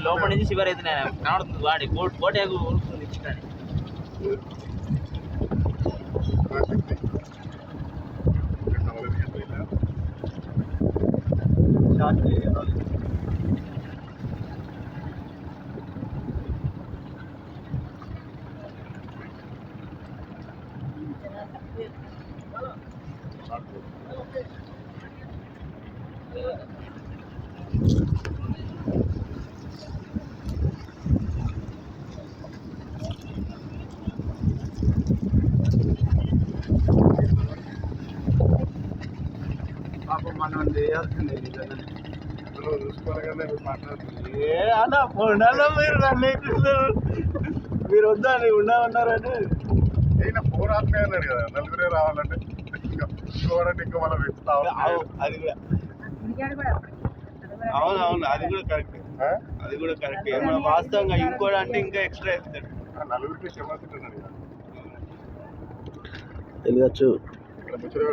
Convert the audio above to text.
లోపల నుంచి చివరి అయితే కనబడుతుంది వాడి కోట ఉరుకుతుంది మనం చేయాల్సిందే చూసుకోవాలనే మాట్లాడుతుంది అన్న పొండాలో మీరు మీరు వద్దా ఉండమన్నారంటే అయినా ఫోన్ ఆత్మే అన్నాడు కదా నలుగురే రావాలంటే ఇంకోవాలంటే ఇంకా మనం వెతుకుతా అది కూడా అవునవును అది కూడా కరెక్ట్ అది కూడా కరెక్ట్ వాస్తవంగా ఇంకోటి అంటే ఇంకా ఎక్స్ట్రా ఇస్తాడు నలుగురికి క్షమస్తున్నాడు కదా తెలియచ్చు ఇక్కడ ముచ్చట